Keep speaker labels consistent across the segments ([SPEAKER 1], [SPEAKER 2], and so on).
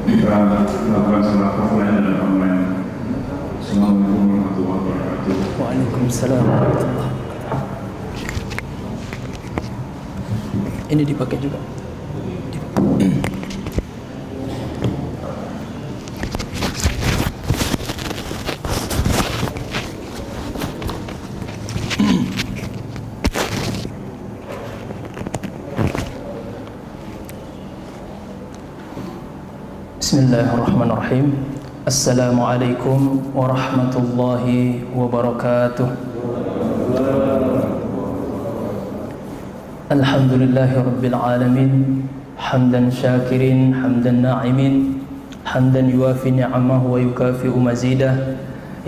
[SPEAKER 1] kita melakukan salat offline dan online. Assalamualaikum warahmatullahi wabarakatuh.
[SPEAKER 2] Waalaikumsalam warahmatullahi wabarakatuh. Ini dipakai juga. Bismillahirrahmanirrahim. Assalamualaikum warahmatullahi wabarakatuh. Alhamdulillahi rabbil alamin. Hamdan syakirin, hamdan na'imin, hamdan yuafi ni'amahu wa yukafi'u mazidah.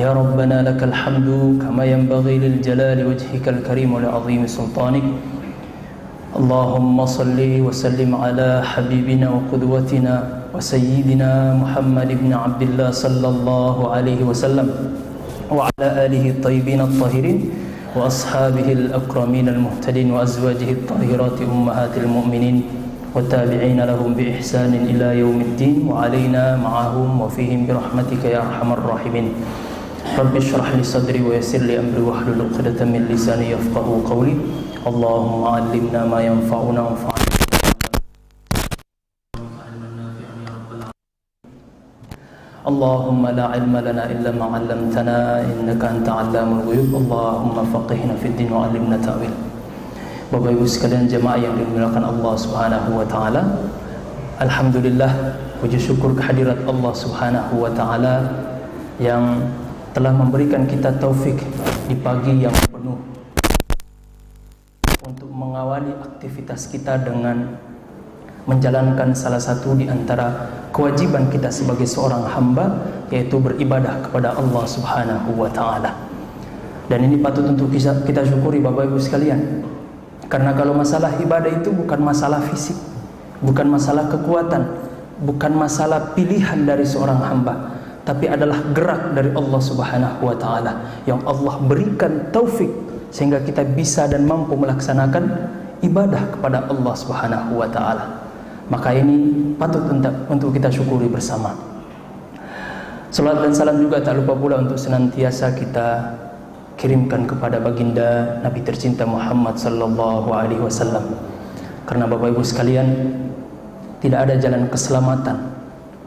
[SPEAKER 2] Ya Rabbana lakal hamdu kama yanbaghi lil jalali wajhikal karim wa li'azimi sultanik. Allahumma salli wa sallim ala habibina wa qudwatina wa sayyidina Muhammad ibn Abdullah sallallahu alaihi wasallam wa ala alihi at-tayyibin at-tahirin wa ashabihi al-akramin al-muhtadin wa azwajihi at-tahirati ummahatil mu'minin wa tabi'ina lahum bi ihsanin ila yaumiddin wa alaina ma'ahum wa fihim bi rahmatika ya arhamar rahimin. Rabbi shrah li sadri wa yassir li amri wa hlul 'uqdatam min lisani yafqahu qawli. Allahumma 'allimna ma yanfa'una wanfa'na Allahumma la ilma lana illa ma 'allamtana innaka anta 'allamul ghuyub. Allahumma faqihna fid din wa 'allimna ta'wil. Bapak Ibu sekalian jemaah yang dimuliakan Allah Subhanahu wa taala, alhamdulillah, puji syukur kehadirat Allah Subhanahu wa taala yang telah memberikan kita taufik di pagi yang penuh untuk mengawali aktivitas kita dengan menjalankan salah satu di antara kewajiban kita sebagai seorang hamba, yaitu beribadah kepada Allah Subhanahu wa taala. Dan ini patut untuk kita syukuri Bapak Ibu sekalian. Karena kalau masalah ibadah itu bukan masalah fisik, bukan masalah kekuatan, bukan masalah pilihan dari seorang hamba, tapi adalah gerak dari Allah Subhanahu wa taala yang Allah berikan taufik sehingga kita bisa dan mampu melaksanakan ibadah kepada Allah Subhanahu wa taala. Maka ini patut untuk kita syukuri bersama. Salat dan salam juga tak lupa pula untuk senantiasa kita kirimkan kepada baginda Nabi tercinta Muhammad sallallahu alaihi wasallam. Karena Bapak Ibu sekalian, tidak ada jalan keselamatan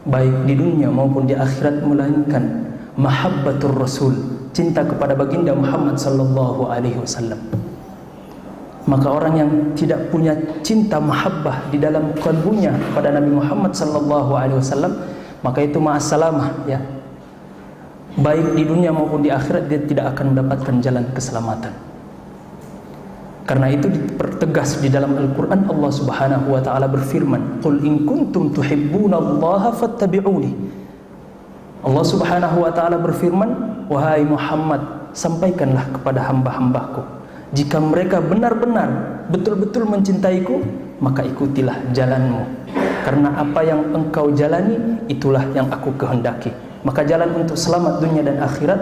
[SPEAKER 2] baik di dunia maupun di akhirat melainkan mahabbatur rasul, cinta kepada baginda Muhammad sallallahu alaihi wasallam. Maka orang yang tidak punya cinta mahabbah di dalam kalbunya kepada Nabi Muhammad sallallahu alaihi wasallam, maka itu ma'assalamah, ya. Baik di dunia maupun di akhirat dia tidak akan mendapatkan jalan keselamatan. Karena itu dipertegas di dalam Al-Qur'an, Allah Subhanahu wa taala berfirman, "Qul in kuntum tuhibbunallaha fattabi'uni." Allah Subhanahu wa taala berfirman, "Wahai Muhammad, sampaikanlah kepada hamba-hambaku, jika mereka benar-benar betul-betul mencintaiku, maka ikutilah jalanmu. Karena apa yang engkau jalani, itulah yang aku kehendaki." Maka jalan untuk selamat dunia dan akhirat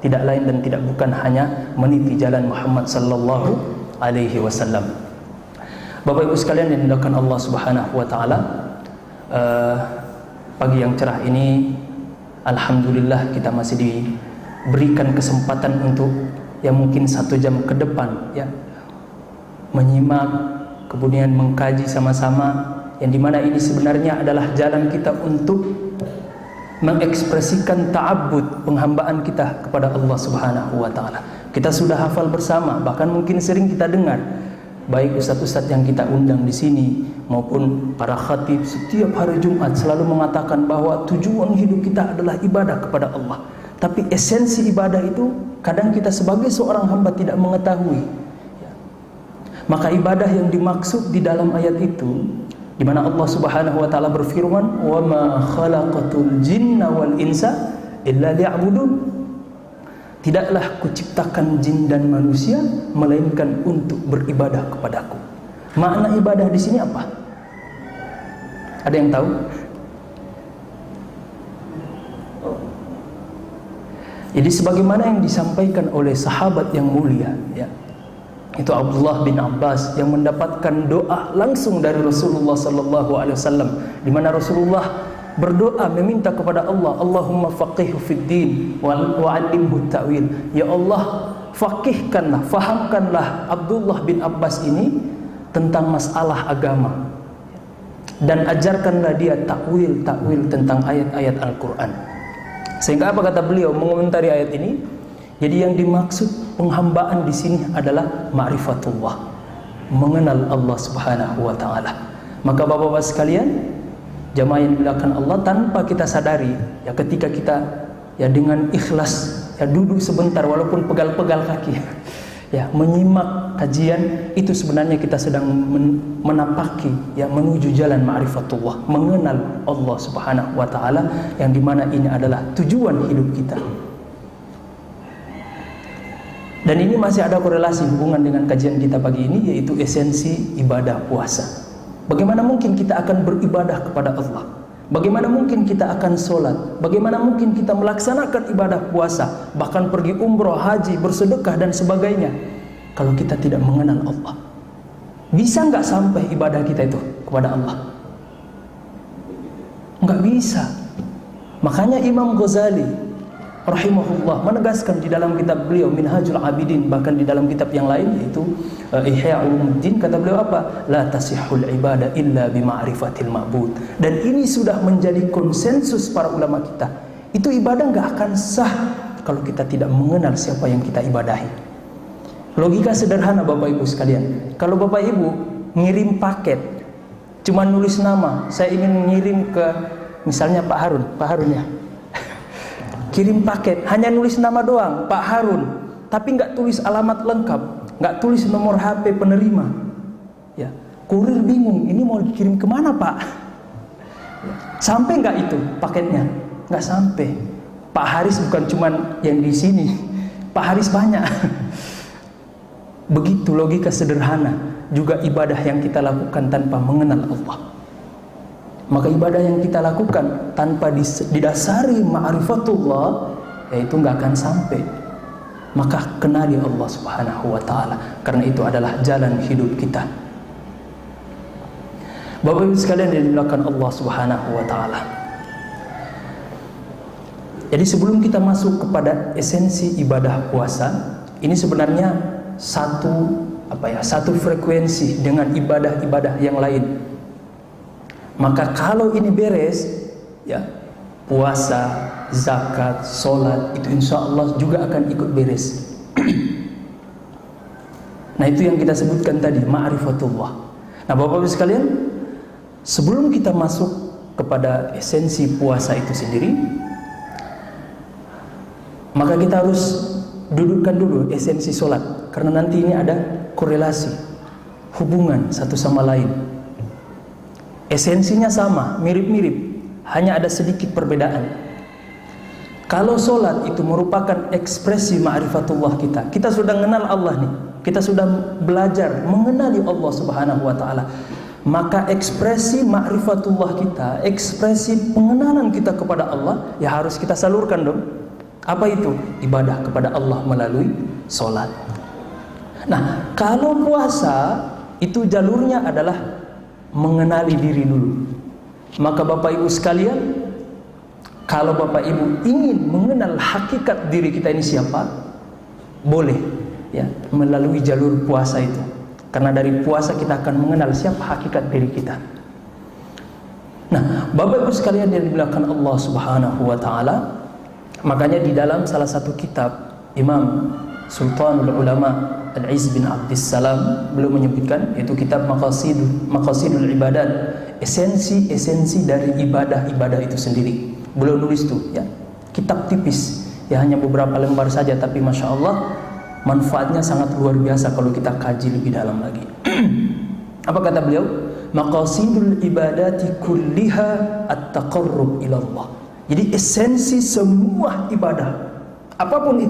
[SPEAKER 2] tidak lain dan tidak bukan hanya meniti jalan Muhammad sallallahu alaihi wasallam. Bapak Ibu sekalian yang dimuliakan Allah Subhanahu wa taala, pagi yang cerah ini alhamdulillah kita masih diberikan kesempatan untuk yang mungkin 1 jam ke depan, ya, menyimak kemudian mengkaji sama-sama, yang dimana ini sebenarnya adalah jalan kita untuk mengekspresikan ta'abbud, penghambaan kita kepada Allah Subhanahu wa taala. Kita sudah hafal bersama, bahkan mungkin sering kita dengar baik ustaz-ustaz yang kita undang di sini maupun para khatib setiap hari Jumat selalu mengatakan bahwa tujuan hidup kita adalah ibadah kepada Allah. Tapi esensi ibadah itu kadang kita sebagai seorang hamba tidak mengetahui. Maka ibadah yang dimaksud di dalam ayat itu, di mana Allah Subhanahu wa taala berfirman, "Wa ma khalaqatul jinna wal insa illa liya'budun." Tidaklah kuciptakan jin dan manusia melainkan untuk beribadah kepadaku. Makna ibadah di sini apa? Ada yang tahu? Jadi sebagaimana yang disampaikan oleh sahabat yang mulia, ya, itu Abdullah bin Abbas yang mendapatkan doa langsung dari Rasulullah sallallahu alaihi wasallam, di mana Rasulullah berdoa meminta kepada Allah, Allahumma faqihhu fid din wa 'allimhu ta'wil. Ya Allah, faqihkanlah, fahamkanlah Abdullah bin Abbas ini tentang masalah agama, dan ajarkanlah dia takwil tentang ayat-ayat Al-Quran. Sehingga apa kata beliau mengomentari ayat ini? Jadi yang dimaksud penghambaan di sini adalah ma'rifatullah, mengenal Allah Subhanahu wa taala. Maka Bapak-bapak sekalian, jamaah yang dimuliakan Allah, tanpa kita sadari, ya ketika kita ya dengan ikhlas ya duduk sebentar walaupun pegal-pegal kaki ya menyimak kajian, itu sebenarnya kita sedang menapaki ya menuju jalan ma'rifatullah, mengenal Allah Subhanahu wa taala, yang dimana ini adalah tujuan hidup kita. Dan ini masih ada korelasi hubungan dengan kajian kita pagi ini, yaitu esensi ibadah puasa. Bagaimana mungkin kita akan beribadah kepada Allah? Bagaimana mungkin kita akan sholat? Bagaimana mungkin kita melaksanakan ibadah puasa, bahkan pergi umroh, haji, bersedekah dan sebagainya, kalau kita tidak mengenal Allah? Bisa nggak sampai ibadah kita itu kepada Allah? Nggak bisa. Makanya Imam Ghazali rahimahullah menegaskan di dalam kitab beliau Minhajul Abidin, bahkan di dalam kitab yang lain yaitu Ihya Ulumuddin, kata beliau apa? La tasihhul ibadah illa bima'rifatil ma'bud. Dan ini sudah menjadi konsensus para ulama kita. Itu ibadah nggak akan sah kalau kita tidak mengenal siapa yang kita ibadahi. Logika sederhana Bapak Ibu sekalian. Kalau Bapak Ibu ngirim paket, cuma nulis nama, saya ingin ngirim ke misalnya Pak Harun ya. Kirim paket, hanya nulis nama doang, Pak Harun, tapi nggak tulis alamat lengkap, nggak tulis nomor HP penerima. Ya, kurir bingung, ini mau dikirim kemana Pak? Sampai nggak itu paketnya? Nggak sampai. Pak Haris bukan cuman yang di sini, Pak Haris banyak. Begitu logika sederhana juga ibadah yang kita lakukan tanpa mengenal Allah. Maka ibadah yang kita lakukan tanpa didasari ma'rifatullah, yaitu nggak akan sampai. Maka kenali Allah Subhanahu wa taala, karena itu adalah jalan hidup kita. Bapak Ibu sekalian yang dimuliakan Allah Subhanahu wa taala. Jadi sebelum kita masuk kepada esensi ibadah puasa, ini sebenarnya satu frekuensi dengan ibadah-ibadah yang lain. Maka kalau ini beres, ya puasa, zakat, sholat, itu insya Allah juga akan ikut beres. Nah itu yang kita sebutkan tadi, ma'rifatullah. Nah Bapak-Bapak sekalian, sebelum kita masuk kepada esensi puasa itu sendiri, maka kita harus dudukkan dulu esensi sholat, karena nanti ini ada korelasi, hubungan satu sama lain. Esensinya sama, mirip-mirip, hanya ada sedikit perbedaan. Kalau sholat itu merupakan ekspresi ma'rifatullah kita, kita sudah mengenal Allah nih, kita sudah belajar mengenali Allah Subhanahu wa taala, maka ekspresi ma'rifatullah kita, ekspresi pengenalan kita kepada Allah, ya harus kita salurkan dong. Apa itu? Ibadah kepada Allah melalui sholat. Nah, kalau puasa itu jalurnya adalah mengenali diri dulu. Maka Bapak Ibu sekalian, kalau Bapak Ibu ingin mengenal hakikat diri kita ini siapa, boleh ya melalui jalur puasa itu. Karena dari puasa kita akan mengenal siapa hakikat diri kita. Nah, Bapak Ibu sekalian yang dimuliakan Allah Subhanahu wa taala, makanya di dalam salah satu kitab Imam Sultanul Ulama Al-Izz bin Abdissalam belum menyebutkan, yaitu kitab Maqasidul Ibadat, esensi dari ibadah-ibadah itu sendiri. Belum nulis tuh ya, kitab tipis ya, hanya beberapa lembar saja, tapi Masya Allah manfaatnya sangat luar biasa kalau kita kaji lebih dalam lagi. Apa kata beliau? Maqasidul ibadati kulliha at-taqarrub ila Allah. Jadi esensi semua ibadah apapun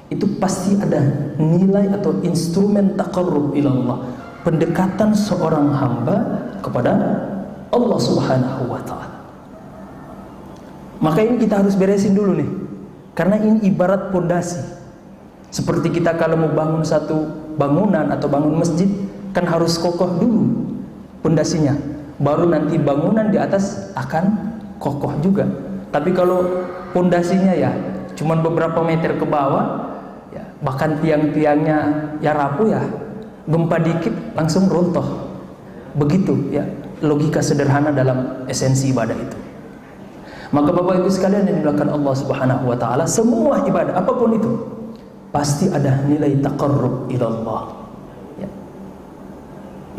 [SPEAKER 2] itu pasti ada nilai atau instrumen taqarrub ila Allah, pendekatan seorang hamba kepada Allah Subhanahu wa taala. Maka ini kita harus beresin dulu nih, karena ini ibarat pondasi. Seperti kita kalau mau bangun satu bangunan atau bangun masjid, kan harus kokoh dulu pondasinya, baru nanti bangunan di atas akan kokoh juga. Tapi kalau pondasinya ya cuman beberapa meter ke bawah, ya, bahkan tiang-tiangnya ya rapuh ya, gempa dikit langsung runtuh. Begitu ya logika sederhana dalam esensi ibadah itu. Maka Bapak Ibu sekalian yang dimuliakan Allah Subhanahu wa taala, semua ibadah apapun itu pasti ada nilai taqarrub ilallah. Ya.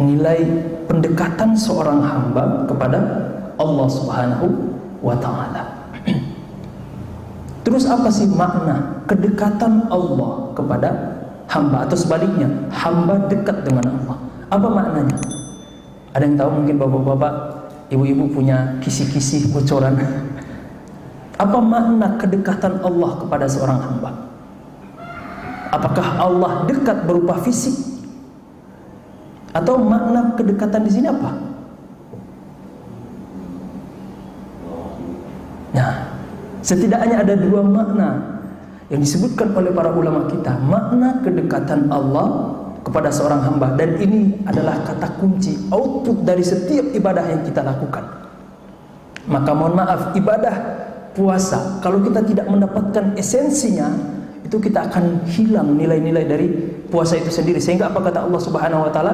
[SPEAKER 2] Nilai pendekatan seorang hamba kepada Allah Subhanahu wa taala. Terus apa sih makna kedekatan Allah kepada hamba, atau sebaliknya hamba dekat dengan Allah? Apa maknanya? Ada yang tahu mungkin bapak-bapak, ibu-ibu punya kisi-kisi bocoran. Apa makna kedekatan Allah kepada seorang hamba? Apakah Allah dekat berupa fisik? Atau makna kedekatan di sini apa? Nah, setidaknya ada dua makna yang disebutkan oleh para ulama kita. Makna kedekatan Allah kepada seorang hamba, dan ini adalah kata kunci output dari setiap ibadah yang kita lakukan. Maka mohon maaf, ibadah puasa kalau kita tidak mendapatkan esensinya, itu kita akan hilang nilai-nilai dari puasa itu sendiri. Sehingga apa kata Allah Subhanahu wa taala,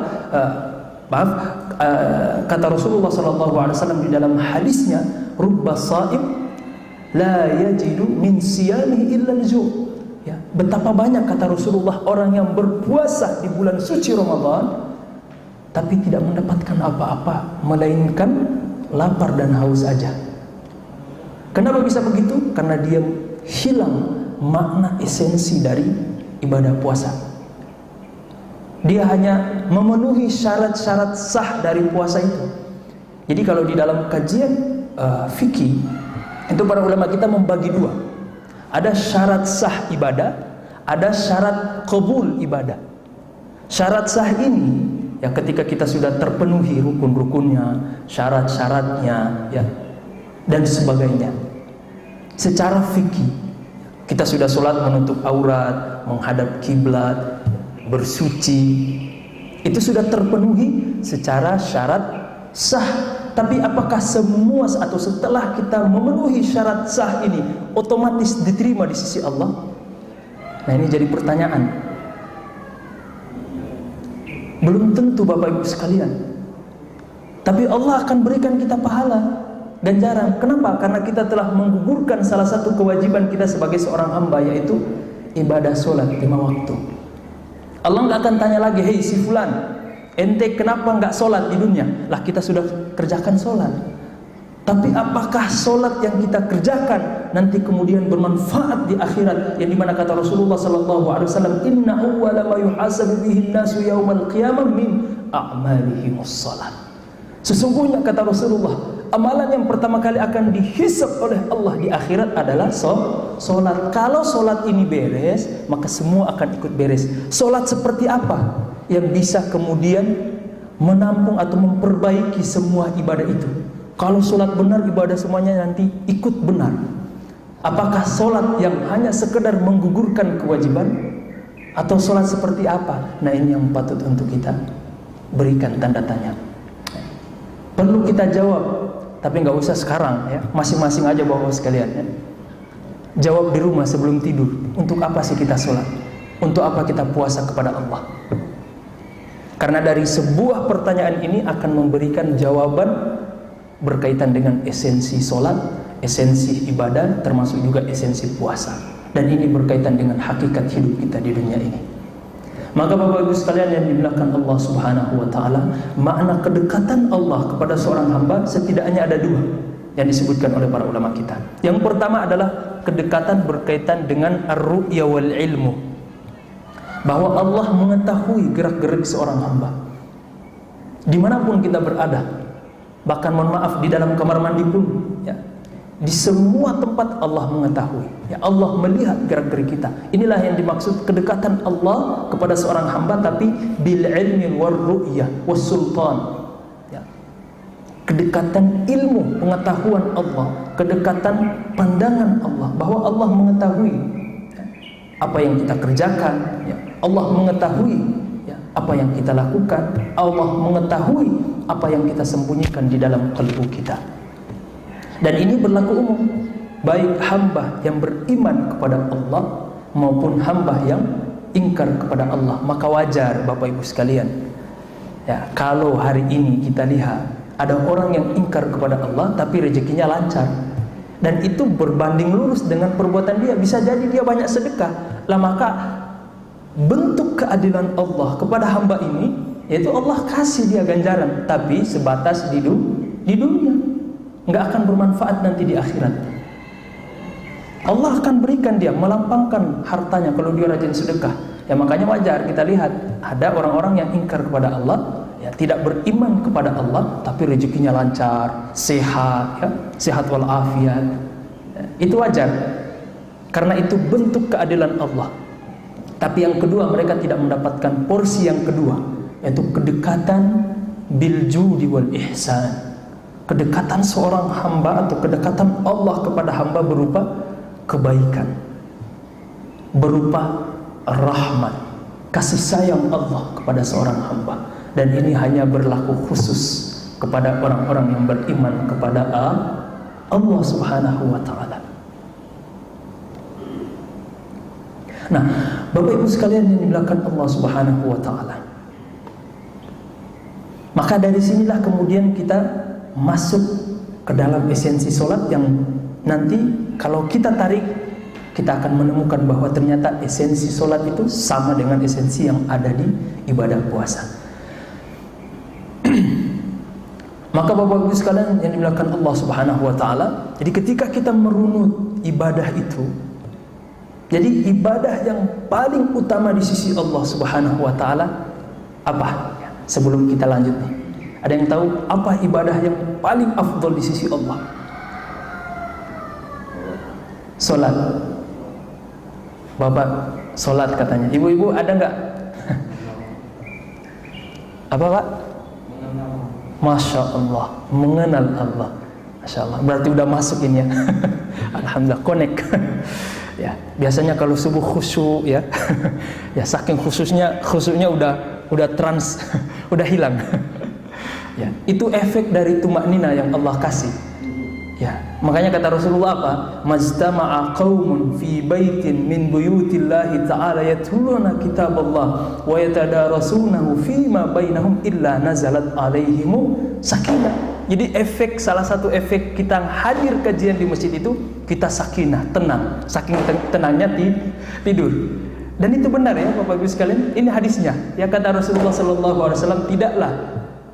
[SPEAKER 2] kata Rasulullah sallallahu alaihi wasallam di dalam hadisnya, rubba shaim la yajidu min siyamihi illa al-ju'. Ya, betapa banyak kata Rasulullah orang yang berpuasa di bulan suci Ramadan tapi tidak mendapatkan apa-apa melainkan lapar dan haus saja. Kenapa bisa begitu? Karena dia hilang makna esensi dari ibadah puasa. Dia hanya memenuhi syarat-syarat sah dari puasa itu. Jadi kalau di dalam kajian fikih itu para ulama kita membagi dua. Ada syarat sah ibadah, ada syarat qabul ibadah. Syarat sah ini ya ketika kita sudah terpenuhi rukun-rukunnya, syarat-syaratnya ya, dan sebagainya. Secara fikih kita sudah sholat menutup aurat, menghadap kiblat, bersuci, itu sudah terpenuhi secara syarat sah. Tapi apakah semua atau setelah kita memenuhi syarat sah ini otomatis diterima di sisi Allah? Nah, ini jadi pertanyaan. Belum tentu Bapak Ibu sekalian. Tapi Allah akan berikan kita pahala dan ganjaran. Kenapa? Karena kita telah menggugurkan salah satu kewajiban kita sebagai seorang hamba, yaitu ibadah sholat 5 waktu. Allah nggak akan tanya lagi, hei si fulan, ente kenapa nggak sholat di dunia? Lah kita sudah kerjakan sholat. Tapi apakah sholat yang kita kerjakan nanti kemudian bermanfaat di akhirat? Yang dimana kata Rasulullah SAW, Inna awwala ma yuhasabu bihin nasu yawmal qiyamah min a'malihimus sholat. Sesungguhnya kata Rasulullah, amalan yang pertama kali akan dihisab oleh Allah di akhirat adalah sholat. Kalau sholat ini beres, maka semua akan ikut beres. Sholat seperti apa yang bisa kemudian menampung atau memperbaiki semua ibadah itu? Kalau sholat benar, ibadah semuanya nanti ikut benar. Apakah sholat yang hanya sekedar menggugurkan kewajiban, atau sholat seperti apa? Nah, ini yang patut untuk kita berikan tanda tanya. Perlu kita jawab, tapi nggak usah sekarang ya, masing-masing aja bapak sekalian ya. Jawab di rumah sebelum tidur. Untuk apa sih kita sholat? Untuk apa kita puasa kepada Allah? Karena dari sebuah pertanyaan ini akan memberikan jawaban berkaitan dengan esensi sholat, esensi ibadah, termasuk juga esensi puasa. Dan ini berkaitan dengan hakikat hidup kita di dunia ini. Maka Bapak Ibu sekalian yang dimuliakan Allah Subhanahu wa taala, makna kedekatan Allah kepada seorang hamba setidaknya ada dua yang disebutkan oleh para ulama kita. Yang pertama adalah kedekatan berkaitan dengan ar-ru'ya wal ilmu. Bahwa Allah mengetahui gerak-gerik seorang hamba dimanapun kita berada. Bahkan mohon maaf, di dalam kamar mandi pun ya, di semua tempat Allah mengetahui ya, Allah melihat gerak-gerik kita. Inilah yang dimaksud kedekatan Allah kepada seorang hamba, tapi bil ilmi war ru'yah was sultan ya. Kedekatan ilmu, pengetahuan Allah, kedekatan pandangan Allah, bahwa Allah mengetahui ya, apa yang kita kerjakan ya. Allah mengetahui ya, apa yang kita lakukan. Allah mengetahui apa yang kita sembunyikan di dalam kalbu kita. Dan ini berlaku umum, baik hamba yang beriman kepada Allah maupun hamba yang ingkar kepada Allah. Maka wajar Bapak Ibu sekalian, ya, kalau hari ini kita lihat ada orang yang ingkar kepada Allah tapi rezekinya lancar, dan itu berbanding lurus dengan perbuatan dia. Bisa jadi dia banyak sedekah lah, maka bentuk keadilan Allah kepada hamba ini, yaitu Allah kasih dia ganjaran, tapi sebatas di dunia, nggak akan bermanfaat nanti di akhirat. Allah akan berikan dia, melampangkan hartanya kalau dia rajin sedekah. Ya, makanya wajar kita lihat ada orang-orang yang ingkar kepada Allah, ya, tidak beriman kepada Allah, tapi rezekinya lancar, sehat, ya, sehat walafiat. Ya, itu wajar, karena itu bentuk keadilan Allah. Tapi yang kedua, mereka tidak mendapatkan porsi yang kedua, yaitu kedekatan bil judi wal ihsan. Kedekatan seorang hamba atau kedekatan Allah kepada hamba berupa kebaikan, berupa rahmat, kasih sayang Allah kepada seorang hamba. Dan ini hanya berlaku khusus kepada orang-orang yang beriman kepada Allah Subhanahu wa ta'ala. Nah, Bapak Ibu sekalian yang dimuliakan Allah Subhanahu wa ta'ala, maka dari sinilah kemudian kita masuk ke dalam esensi solat yang nanti kalau kita tarik, kita akan menemukan bahwa ternyata esensi solat itu sama dengan esensi yang ada di ibadah puasa. Maka Bapak Ibu sekalian yang dimuliakan Allah Subhanahu wa ta'ala, jadi ketika kita merunut ibadah itu, jadi ibadah yang paling utama di sisi Allah Subhanahu wa ta'ala apa? Sebelum kita lanjut nih, ada yang tahu apa ibadah yang paling afdal di sisi Allah? Solat. Bapak, solat katanya. Ibu-ibu ada nggak? Apa Pak? Masya Allah, mengenal Allah. Masya Allah, berarti udah masuk ini ya. Alhamdulillah, connect. Ya, biasanya kalau subuh khusyuk ya, ya saking khusyuknya udah trans, udah hilang. Ya, itu efek dari tumaknina yang Allah kasih. Ya, makanya kata Rasulullah apa? Majtama'a qaumun fi baitin min buyutillahi ta'ala yatluna kitaballah wa yatadarasunahu fima bainahum illa nazalat alaihimu sakinah. Jadi salah satu efek kita hadir kajian di masjid itu, kita sakinah, tenang. Saking tenangnya tidur. Dan itu benar ya Bapak Ibu sekalian, ini hadisnya. Ya, kata Rasulullah sallallahu alaihi wasallam, tidaklah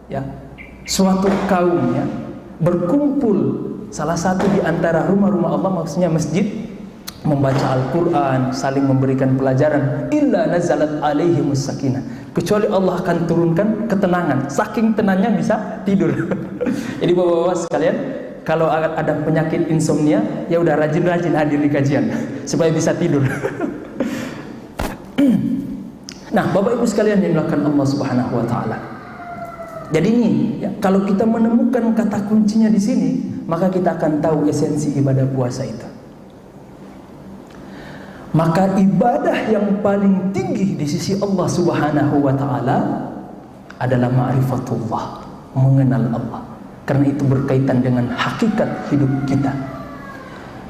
[SPEAKER 2] ya suatu kaum ya berkumpul salah satu di antara rumah-rumah Allah, maksudnya masjid, membaca Al-Quran, saling memberikan pelajaran, illa nazalat alaihimus sakinah, kecuali Allah akan turunkan ketenangan. Saking tenangnya bisa tidur. Jadi bapak-bapak sekalian, kalau ada penyakit insomnia, ya udah rajin-rajin hadir di kajian supaya bisa tidur. Nah, Bapak Ibu sekalian yang dimuliakan Allah Subhanahu wa ta'ala, jadi ini ya, kalau kita menemukan kata kuncinya di sini, maka kita akan tahu esensi ibadah puasa itu. Maka ibadah yang paling tinggi di sisi Allah Subhanahu wa ta'ala adalah ma'rifatullah, mengenal Allah. Karena itu berkaitan dengan hakikat hidup kita.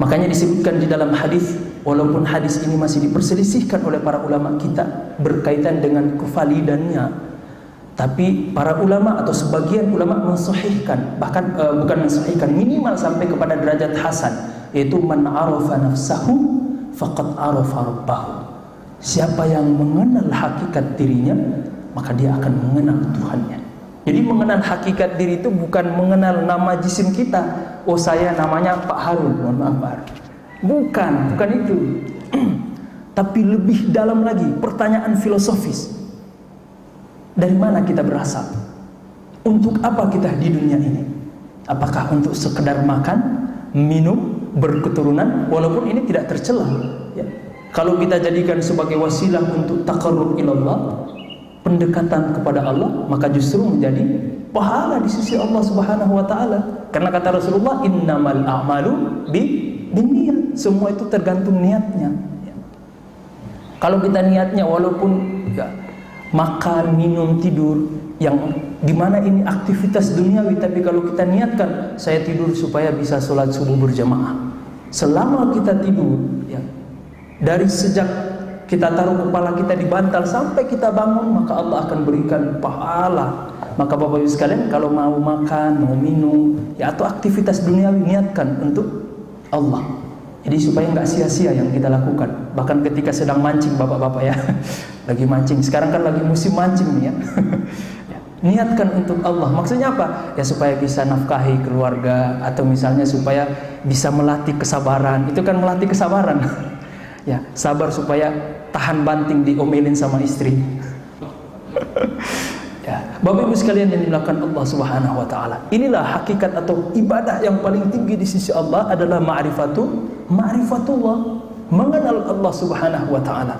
[SPEAKER 2] Makanya disebutkan di dalam hadis, walaupun hadis ini masih diperselisihkan oleh para ulama kita berkaitan dengan kevalidannya, tapi para ulama atau sebagian ulama mensahihkan, bahkan bukan mensahihkan, minimal sampai kepada derajat hasan, yaitu man arafa nafsahu faqad arafa rabbahu. Siapa yang mengenal hakikat dirinya, maka dia akan mengenal Tuhannya. Jadi mengenal hakikat diri itu bukan mengenal nama jisim kita. Oh, saya namanya Pak Harun, mohon maaf Pak Harun. Bukan itu. Tapi lebih dalam lagi, pertanyaan filosofis. Dari mana kita berasal? Untuk apa kita di dunia ini? Apakah untuk sekedar makan, minum, berketurunan? Walaupun ini tidak tercela ya. Kalau kita jadikan sebagai wasilah untuk taqarrub ilallah, pendekatan kepada Allah, maka justru menjadi pahala di sisi Allah Subhanahu wa ta'ala. Karena kata Rasulullah, innamal a'malu binniyat. Semua itu tergantung niatnya ya. Kalau kita niatnya walaupun ya, makan, minum, tidur yang di mana ini aktivitas duniawi, tapi kalau kita niatkan saya tidur supaya bisa sholat subuh berjamaah, selama kita tidur ya, dari sejak kita taruh kepala kita di bantal sampai kita bangun, maka Allah akan berikan pahala. Maka Bapak Ibu sekalian, kalau mau makan, mau minum ya, atau aktivitas duniawi, niatkan untuk Allah. Jadi supaya nggak sia-sia yang kita lakukan. Bahkan ketika sedang mancing, bapak-bapak ya, lagi mancing. Sekarang kan lagi musim mancing nih ya. Niatkan untuk Allah. Maksudnya apa? Ya supaya bisa nafkahi keluarga, atau misalnya supaya bisa melatih kesabaran. Itu kan melatih kesabaran. Ya, sabar supaya tahan banting diomelin sama istri. Ya, Bapak Ibu sekalian yang dimuliakan Allah Subhanahu wa taala. Inilah hakikat atau ibadah yang paling tinggi di sisi Allah adalah ma'rifatullah, mengenal Allah Subhanahu wa taala.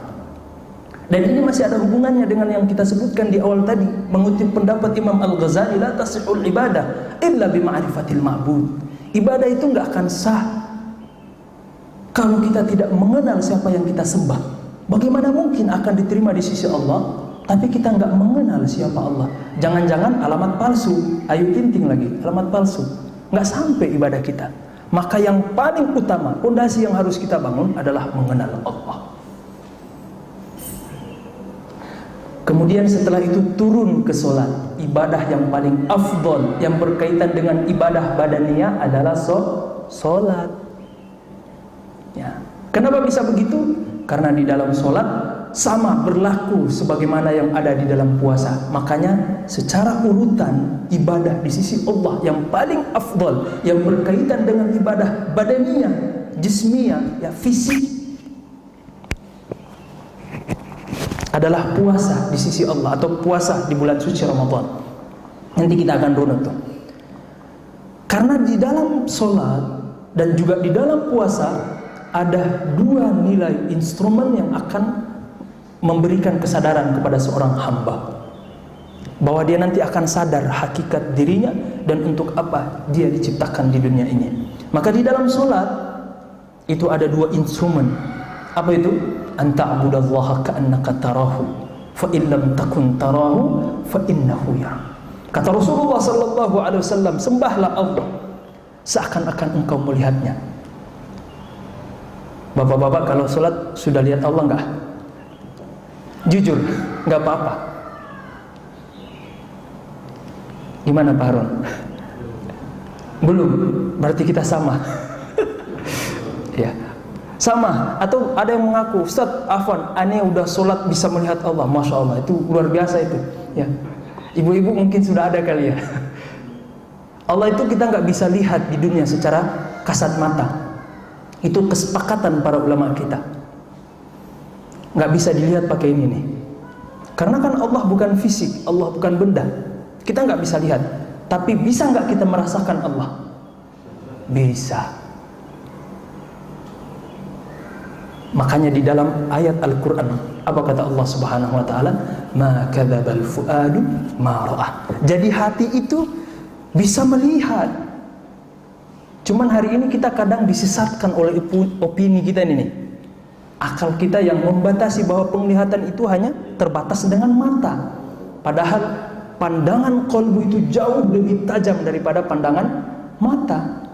[SPEAKER 2] Dan ini masih ada hubungannya dengan yang kita sebutkan di awal tadi, mengutip pendapat Imam Al-Ghazali, la tasihul ibadah illa bi ma'rifatil ma'bud. Ibadah itu enggak akan sah kalau kita tidak mengenal siapa yang kita sembah. Bagaimana mungkin akan diterima di sisi Allah tapi kita enggak mengenal siapa Allah? Jangan-jangan alamat palsu, ayu tinting lagi, alamat palsu. Enggak sampai ibadah kita. Maka yang paling utama, pondasi yang harus kita bangun adalah mengenal Allah. Kemudian setelah itu turun ke sholat. Ibadah yang paling afdol yang berkaitan dengan ibadah badaniyah adalah sholat. Ya. Kenapa bisa begitu? Karena di dalam sholat sama berlaku sebagaimana yang ada di dalam puasa. Makanya secara urutan ibadah di sisi Allah yang paling afdol, yang berkaitan dengan ibadah badaniyah, jismiyah, ya fisik, adalah puasa di sisi Allah, atau puasa di bulan suci Ramadan. Nanti kita akan runut tuh. Karena di dalam sholat dan juga di dalam puasa ada dua nilai instrumen yang akan memberikan kesadaran kepada seorang hamba, bahwa dia nanti akan sadar hakikat dirinya dan untuk apa dia diciptakan di dunia ini. Maka di dalam sholat itu ada dua instrumen. Apa itu? Anta'budallaha ka'annaka tarahu fa in lam takun tarahu fa innahu yara. Kata Rasulullah sallallahu alaihi wasallam, sembahlah Allah seakan-akan engkau melihatnya. Bapak-bapak kalau sholat sudah lihat Allah enggak? Jujur, enggak apa-apa. Gimana Pak Harun? Belum, berarti kita sama. Ya, sama. Atau ada yang mengaku, Ustaz Afwan, aneh udah sholat bisa melihat Allah. Masya Allah, itu luar biasa itu. Ya, ibu-ibu mungkin sudah ada kali ya. Allah itu kita nggak bisa lihat di dunia secara kasat mata. Itu kesepakatan para ulama kita. Nggak bisa dilihat pakai ini nih. Karena kan Allah bukan fisik, Allah bukan benda. Kita nggak bisa lihat. Tapi bisa nggak kita merasakan Allah? Bisa. Makanya di dalam ayat Al-Quran, apa kata Allah Subhanahu wa ta'ala? Ma kadzabal fuadu ma ra'ah. Jadi hati itu bisa melihat. Cuman hari ini kita kadang disesatkan oleh opini kita ini nih. Akal kita yang membatasi bahwa penglihatan itu hanya terbatas dengan mata. Padahal pandangan qalbu itu jauh lebih tajam daripada pandangan mata.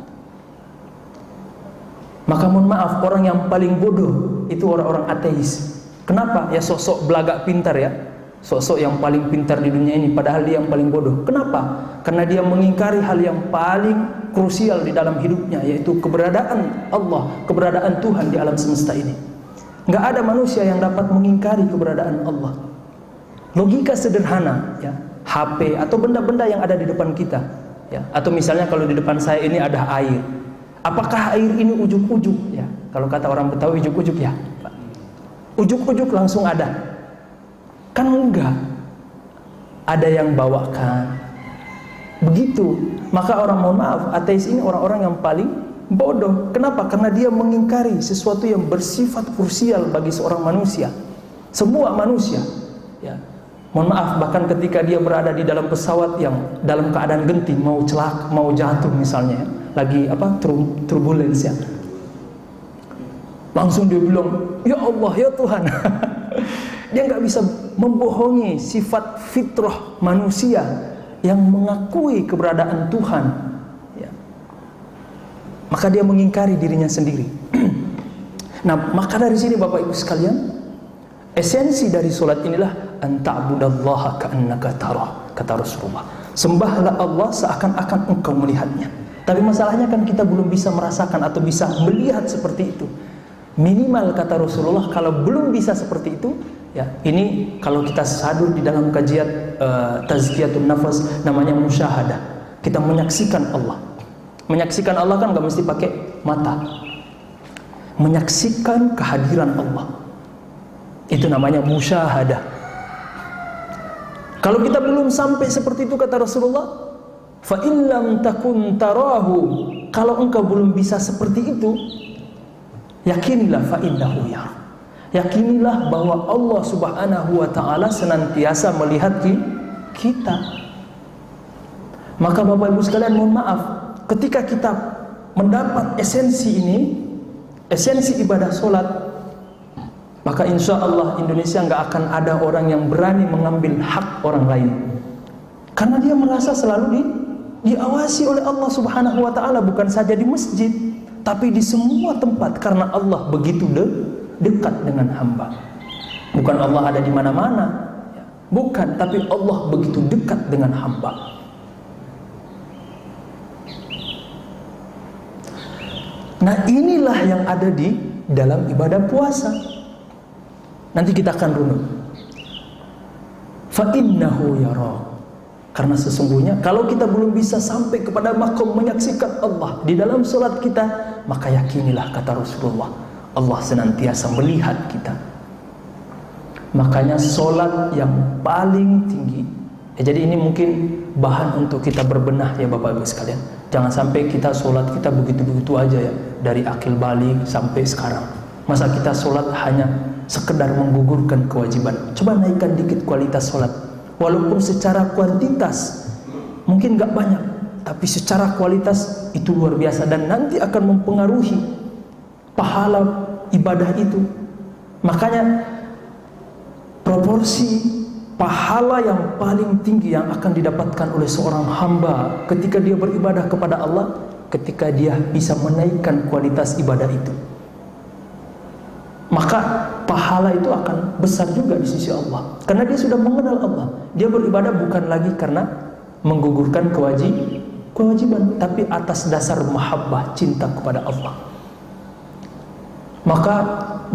[SPEAKER 2] Maka mohon maaf, orang yang paling bodoh itu orang-orang ateis. Kenapa? Ya sosok belagak pintar ya, sosok yang paling pintar di dunia ini, padahal dia yang paling bodoh. Kenapa? Karena dia mengingkari hal yang paling krusial di dalam hidupnya, yaitu keberadaan Allah, keberadaan Tuhan di alam semesta ini. Nggak ada manusia yang dapat mengingkari keberadaan Allah. Logika sederhana, ya, HP atau benda-benda yang ada di depan kita, ya, atau misalnya kalau di depan saya ini ada air. Apakah air ini ujuk-ujuk? Ya, kalau kata orang Betawi ujuk-ujuk ya, ujuk-ujuk langsung ada? Kan enggak. Ada yang bawakan. Begitu. Maka orang, mohon maaf, ateis ini orang-orang yang paling bodoh. Kenapa? Karena dia mengingkari sesuatu yang bersifat krusial bagi seorang manusia. Semua manusia, ya. Mohon maaf, bahkan ketika dia berada di dalam pesawat yang dalam keadaan genting, mau celaka, mau jatuh misalnya, ya, lagi apa, turbulence ya, langsung dia bilang, ya Allah, ya Tuhan. Dia nggak bisa membohongi sifat fitrah manusia yang mengakui keberadaan Tuhan, ya, maka dia mengingkari dirinya sendiri. Nah, maka dari sini Bapak Ibu sekalian, esensi dari solat inilah anta'budallaha ka'annaka tarah, kata Rasulullah. Sembahlah Allah seakan-akan engkau melihatnya. Tapi masalahnya kan kita belum bisa merasakan atau bisa melihat seperti itu. Minimal kata Rasulullah, kalau belum bisa seperti itu, ya, ini kalau kita sadur di dalam kajian tazkiyatun nafas, namanya musyahadah. Kita menyaksikan Allah. Menyaksikan Allah kan gak mesti pakai mata. Menyaksikan kehadiran Allah, itu namanya musyahadah. Kalau kita belum sampai seperti itu kata Rasulullah, fa in lam takun tarahu, kalau engkau belum bisa seperti itu, yakinilah fa innahu yara. Yakinilah bahwa Allah Subhanahu wa taala senantiasa melihat kita. Maka Bapak Ibu sekalian, mohon maaf, ketika kita mendapat esensi ini, esensi ibadah solat, maka insya Allah Indonesia nggak akan ada orang yang berani mengambil hak orang lain, karena dia merasa selalu diawasi oleh Allah Subhanahu wa taala, bukan saja di masjid tapi di semua tempat, karena Allah begitu dekat dengan hamba. Bukan Allah ada di mana-mana, bukan, tapi Allah begitu dekat dengan hamba. Nah, inilah yang ada di dalam ibadah puasa. Nanti kita akan runut. Fa innahu yara. Karena sesungguhnya kalau kita belum bisa sampai kepada makom menyaksikan Allah di dalam salat kita, maka yakinilah kata Rasulullah, Allah senantiasa melihat kita. Makanya salat yang paling tinggi. Jadi ini mungkin bahan untuk kita berbenah ya Bapak Ibu sekalian. Jangan sampai kita sholat kita begitu-begitu aja ya, dari akil balik sampai sekarang. Masa kita sholat hanya sekedar menggugurkan kewajiban? Coba naikkan dikit kualitas sholat. Walaupun secara kuantitas mungkin gak banyak, tapi secara kualitas itu luar biasa, dan nanti akan mempengaruhi pahala ibadah itu. Makanya proporsi pahala yang paling tinggi yang akan didapatkan oleh seorang hamba ketika dia beribadah kepada Allah, ketika dia bisa menaikkan kualitas ibadah itu, maka pahala itu akan besar juga di sisi Allah, karena dia sudah mengenal Allah. Dia beribadah bukan lagi karena menggugurkan kewajiban, tapi atas dasar mahabbah, cinta kepada Allah. Maka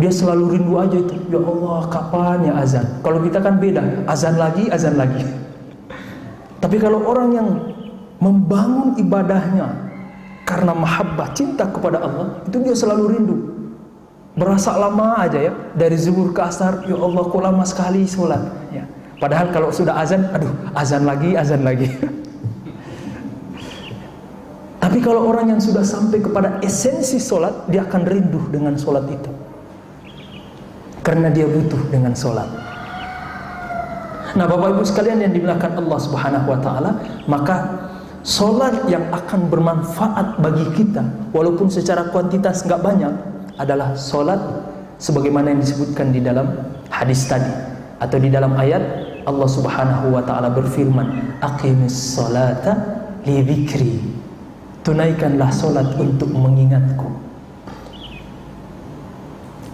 [SPEAKER 2] dia selalu rindu aja itu, ya Allah kapan ya azan. Kalau kita kan beda, azan lagi. Tapi kalau orang yang membangun ibadahnya karena mahabbah, cinta kepada Allah, itu dia selalu rindu. Berasa lama aja ya, dari zuhur ke asar, ya Allah kok lama sekali sholat ya. Padahal kalau sudah azan, aduh azan lagi. Tapi kalau orang yang sudah sampai kepada esensi sholat, dia akan rindu dengan sholat itu, karena dia butuh dengan sholat. Nah Bapak Ibu sekalian yang dimuliakan Allah Subhanahu wa ta'ala, maka sholat yang akan bermanfaat bagi kita walaupun secara kuantitas nggak banyak adalah sholat sebagaimana yang disebutkan di dalam hadis tadi, atau di dalam ayat Allah Subhanahu wa ta'ala berfirman, aqimis sholata li dzikri, tunaikanlah sholat untuk mengingatku.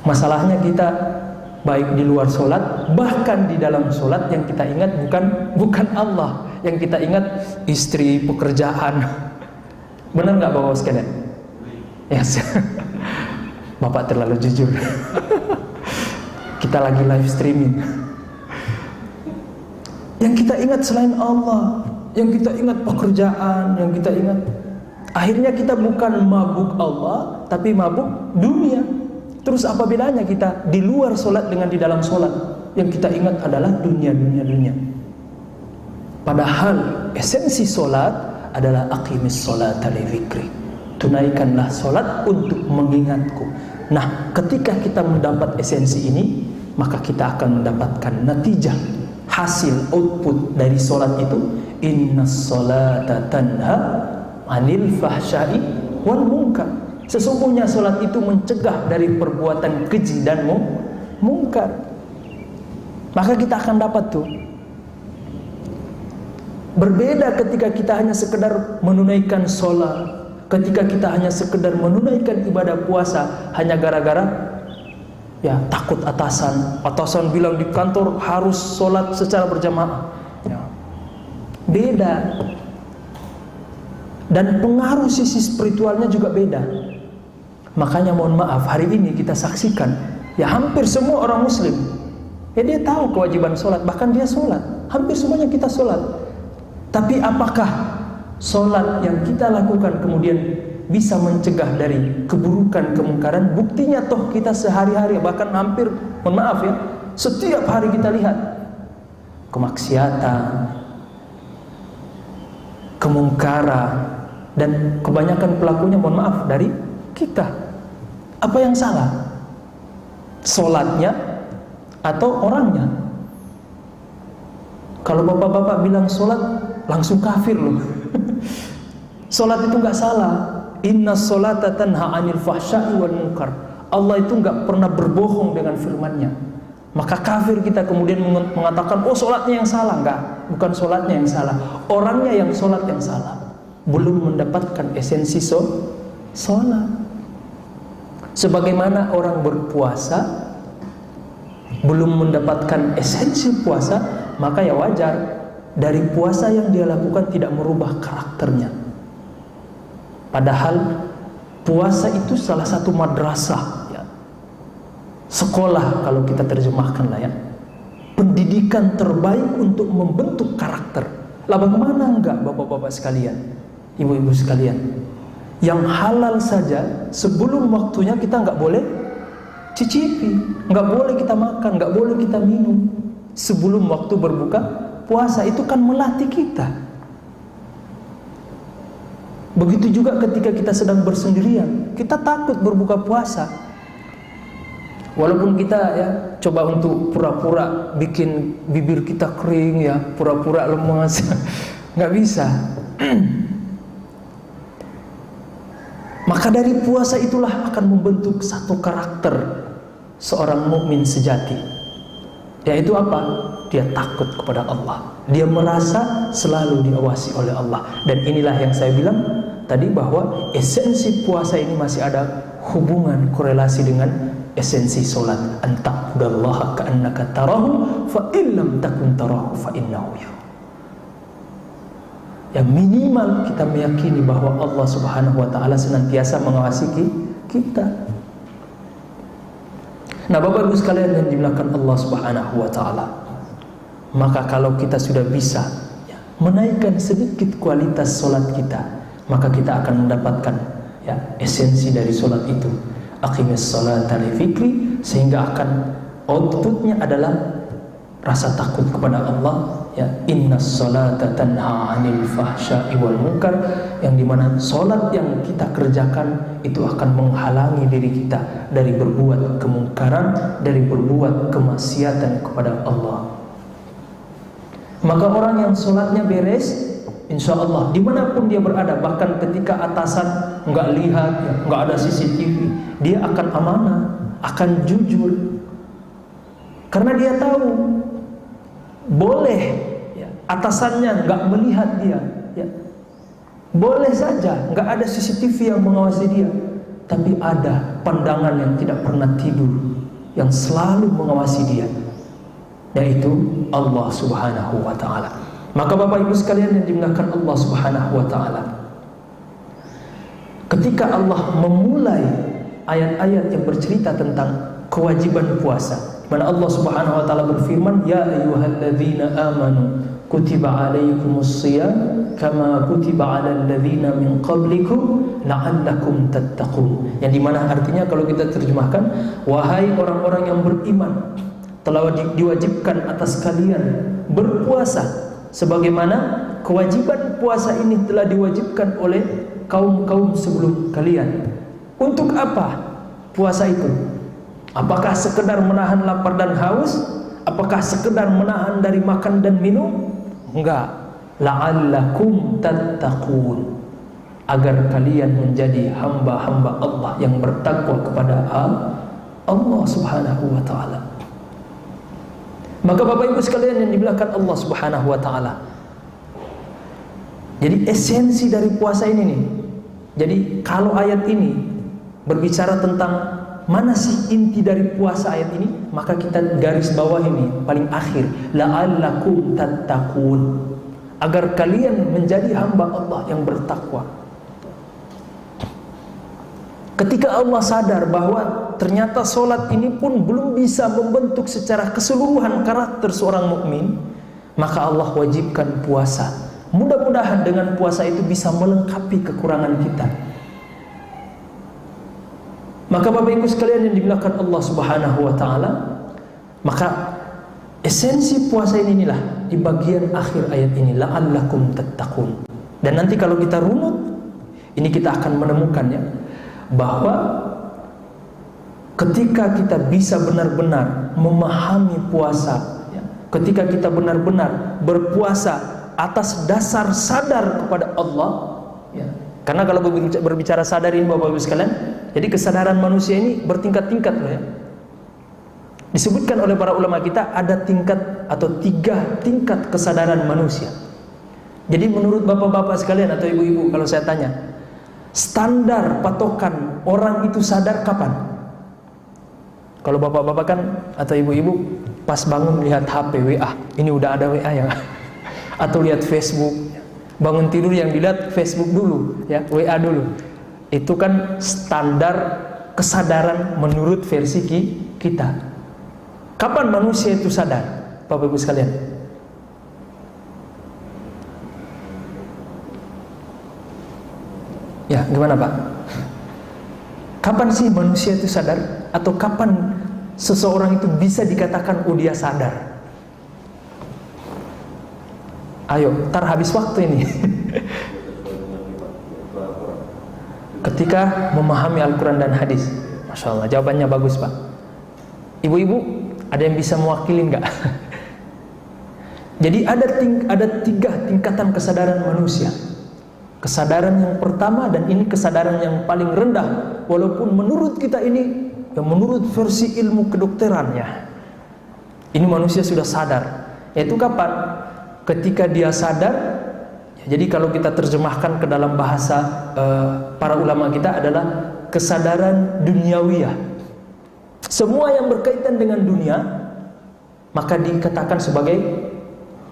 [SPEAKER 2] Masalahnya kita baik di luar sholat, bahkan di dalam sholat yang kita ingat bukan Allah, yang kita ingat istri, pekerjaan. Benar nggak Bapak sekalian? Yes. Bapak terlalu jujur. Kita lagi live streaming. Yang kita ingat selain Allah, yang kita ingat pekerjaan, yang kita ingat, akhirnya kita bukan mabuk Allah, tapi mabuk dunia. Terus apa bedanya kita di luar sholat dengan di dalam sholat? Yang kita ingat adalah dunia. Padahal esensi sholat adalah aqimis sholata li dzikri, tunaikanlah sholat untuk mengingatku. Nah ketika kita mendapat esensi ini, maka kita akan mendapatkan natijah, hasil, output dari sholat itu. Innas sholata tanha anil fahsyai wal munkar. Sesungguhnya sholat itu mencegah dari perbuatan keji dan mungkar. Maka kita akan dapat tuh Berbeda ketika kita hanya sekedar menunaikan sholat, ketika kita hanya sekedar menunaikan ibadah puasa hanya gara-gara ya takut atasan bilang di kantor harus sholat secara berjamaah. Ya. Beda. Dan pengaruh sisi spiritualnya juga beda. Makanya mohon maaf, hari ini kita saksikan ya hampir semua orang muslim ya dia tahu kewajiban sholat, bahkan dia sholat, hampir semuanya kita sholat. Tapi apakah sholat yang kita lakukan kemudian bisa mencegah dari keburukan, kemungkaran? Buktinya toh kita sehari-hari, bahkan hampir, mohon maaf ya, setiap hari kita lihat kemaksiatan, kemungkaran, dan kebanyakan pelakunya mohon maaf dari kita. Apa yang salah? Sholatnya atau orangnya? Kalau bapak-bapak bilang sholat langsung kafir loh. Sholat itu nggak salah. Inna sholata tanha anil fahsya'i wal munkar. Allah itu nggak pernah berbohong dengan firman-Nya. Maka kafir kita kemudian mengatakan, oh sholatnya yang salah. Enggak, bukan sholatnya yang salah, orangnya yang sholat yang salah. Belum mendapatkan esensi sholat. Sebagaimana orang berpuasa belum mendapatkan esensi puasa, maka ya wajar dari puasa yang dia lakukan tidak merubah karakternya. Padahal puasa itu salah satu madrasah ya. Sekolah kalau kita terjemahkan lah ya, pendidikan terbaik untuk membentuk karakter. Lah bagaimana enggak bapak-bapak sekalian, ibu-ibu sekalian, yang halal saja sebelum waktunya kita enggak boleh cicipi, enggak boleh kita makan, enggak boleh kita minum sebelum waktu berbuka puasa. Itu kan melatih kita. Begitu juga ketika kita sedang bersendirian, kita takut berbuka puasa. Walaupun kita ya coba untuk pura-pura bikin bibir kita kering ya, pura-pura lemas, nggak bisa. Maka dari puasa itulah akan membentuk satu karakter seorang mukmin sejati. Yaitu apa? Dia takut kepada Allah. Dia merasa selalu diawasi oleh Allah. Dan inilah yang saya bilang tadi, bahwa esensi puasa ini masih ada hubungan korelasi dengan esensi solat. Anta'budallaha ka'annaka tarahu fa illam takun tarahu fa innahu yara. Ya minimal kita meyakini bahwa Allah Subhanahu wa taala senantiasa mengawasi kita. Nah, Bapak Ibu sekalian yang dimuliakan Allah Subhanahu wa taala, maka kalau kita sudah bisa ya, menaikkan sedikit kualitas solat kita, maka kita akan mendapatkan ya esensi dari solat itu. Aqimis sholata li fikri, sehingga akan outputnya adalah rasa takut kepada Allah ya. Innas sholata tanha 'anil fahsya'i wal munkar, yang dimana solat yang kita kerjakan itu akan menghalangi diri kita dari berbuat kemungkaran, dari berbuat kemaksiatan kepada Allah. Maka orang yang solatnya beres, insya Allah dimanapun dia berada, bahkan ketika atasan nggak lihat, ya, nggak ada CCTV, dia akan amanah, akan jujur, karena dia tahu boleh ya, atasannya nggak melihat dia, ya. Boleh saja nggak ada CCTV yang mengawasi dia, tapi ada pandangan yang tidak pernah tidur yang selalu mengawasi dia, yaitu Allah Subhanahu wa taala. Maka Bapak Ibu sekalian yang dimuliakan Allah Subhanahu wa taala, ketika Allah memulai ayat-ayat yang bercerita tentang kewajiban puasa, di mana Allah Subhanahu wa taala berfirman, ya ayyuhalladzina amanu kutiba alaikumus shiyam kama kutiba alal ladzina min qablikum la'allakum tattaqun. Yang dimana artinya kalau kita terjemahkan, wahai orang-orang yang beriman, telah diwajibkan atas kalian berpuasa sebagaimana kewajiban puasa ini telah diwajibkan oleh kaum-kaum sebelum kalian. Untuk apa puasa itu? Apakah sekedar menahan lapar dan haus? Apakah sekedar menahan dari makan dan minum? Enggak. La'allakum tattaqun, agar kalian menjadi hamba-hamba Allah yang bertakwa kepada Allah Subhanahu wa taala. Maka Bapak Ibu sekalian yang dimuliakan Allah Subhanahu wa taala, Jadi esensi dari puasa ini nih. Jadi kalau ayat ini berbicara tentang mana sih inti dari puasa ayat ini, maka kita garis bawah ini paling akhir, la'allakum tattaqun, agar kalian menjadi hamba Allah yang bertakwa. Ketika Allah sadar bahwa ternyata solat ini pun belum bisa membentuk secara keseluruhan karakter seorang mukmin, maka Allah wajibkan puasa. Mudah-mudahan dengan puasa itu bisa melengkapi kekurangan kita. Maka Bapak Ibu sekalian yang dimuliakan Allah Subhanahu wa taala, maka esensi puasa inilah di bagian akhir ayat ini, la'allakum tattaqun. Dan nanti kalau kita runut, ini kita akan menemukannya bahwa ketika kita bisa benar-benar memahami puasa, ketika kita benar-benar berpuasa atas dasar sadar kepada Allah, karena kalau berbicara sadar ini Bapak Ibu sekalian, jadi kesadaran manusia ini bertingkat-tingkat loh ya. Disebutkan oleh para ulama kita ada tingkat atau 3 tingkat kesadaran manusia. Jadi menurut bapak-bapak sekalian atau ibu-ibu, kalau saya tanya, standar patokan orang itu sadar kapan? Kalau bapak-bapak kan atau ibu-ibu pas bangun lihat HP WA, ini udah ada WA ya, atau lihat Facebook, bangun tidur yang dilihat Facebook dulu ya, WA dulu. Itu kan standar kesadaran menurut versi kita. Kapan manusia itu sadar, Bapak Ibu sekalian? Ya, gimana Pak? Kapan sih manusia itu sadar? Atau kapan seseorang itu bisa dikatakan oh dia sadar? Ayo, ntar habis waktu ini. Ketika memahami Al-Quran dan hadis. Masya Allah, jawabannya bagus Pak. Ibu-ibu, ada yang bisa mewakili nggak? Jadi ada 3 tingkatan kesadaran manusia. Kesadaran yang pertama, dan ini kesadaran yang paling rendah, walaupun menurut kita ini, yang menurut versi ilmu kedokterannya, ini manusia sudah sadar. Yaitu kapan? Ketika dia sadar. Jadi kalau kita terjemahkan ke dalam bahasa para ulama kita adalah kesadaran duniawiyah. Semua yang berkaitan dengan dunia maka dikatakan sebagai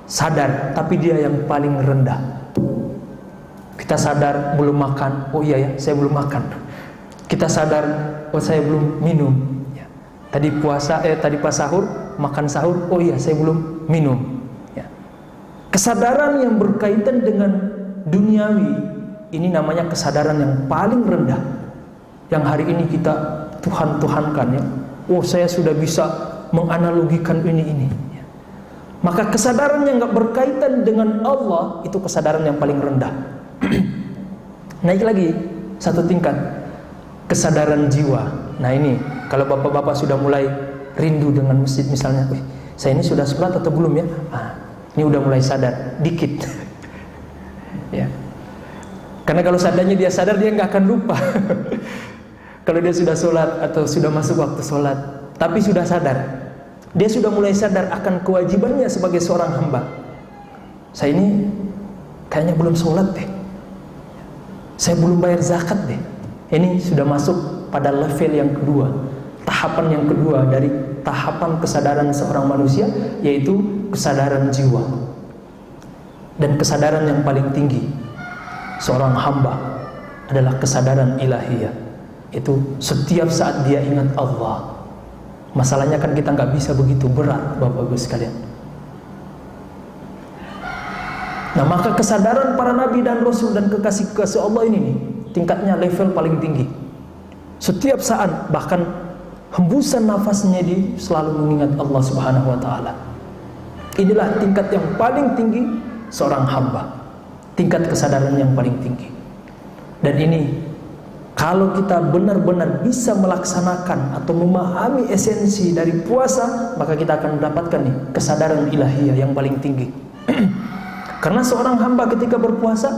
[SPEAKER 2] sadar, tapi dia yang paling rendah. Kita sadar belum makan, oh iya ya saya belum makan. Kita sadar oh saya belum minum. Tadi puasa, tadi pas sahur makan sahur, oh iya saya belum minum. Kesadaran yang berkaitan dengan duniawi ini namanya kesadaran yang paling rendah, yang hari ini kita Tuhan-Tuhankan ya. Oh saya sudah bisa menganalogikan ini. Maka kesadaran yang gak berkaitan dengan Allah itu kesadaran yang paling rendah. Naik lagi 1 tingkat, kesadaran jiwa. Nah ini kalau bapak-bapak sudah mulai rindu dengan masjid misalnya, saya ini sudah sholat atau belum ya? Ini udah mulai sadar dikit. Ya. Karena kalau sadarnya dia sadar, dia nggak akan lupa. Kalau dia sudah sholat atau sudah masuk waktu sholat, tapi sudah sadar, dia sudah mulai sadar akan kewajibannya sebagai seorang hamba. Saya ini kayaknya belum sholat deh, saya belum bayar zakat deh. Ini sudah masuk pada level yang kedua, tahapan yang kedua dari tahapan kesadaran seorang manusia, yaitu kesadaran jiwa. Dan kesadaran yang paling tinggi seorang hamba adalah kesadaran ilahiyah. Itu setiap saat dia ingat Allah. Masalahnya kan kita nggak bisa begitu berat Bapak Ibu sekalian. Nah maka kesadaran para nabi dan rasul dan kekasih-kekasih Allah ini nih, tingkatnya level paling tinggi. Setiap saat, bahkan hembusan nafasnya dia selalu mengingat Allah Subhanahu wa taala. Inilah tingkat yang paling tinggi seorang hamba, tingkat kesadaran yang paling tinggi. Dan ini kalau kita benar-benar bisa melaksanakan atau memahami esensi dari puasa, maka kita akan mendapatkan nih kesadaran ilahiyah yang paling tinggi. Karena seorang hamba ketika berpuasa,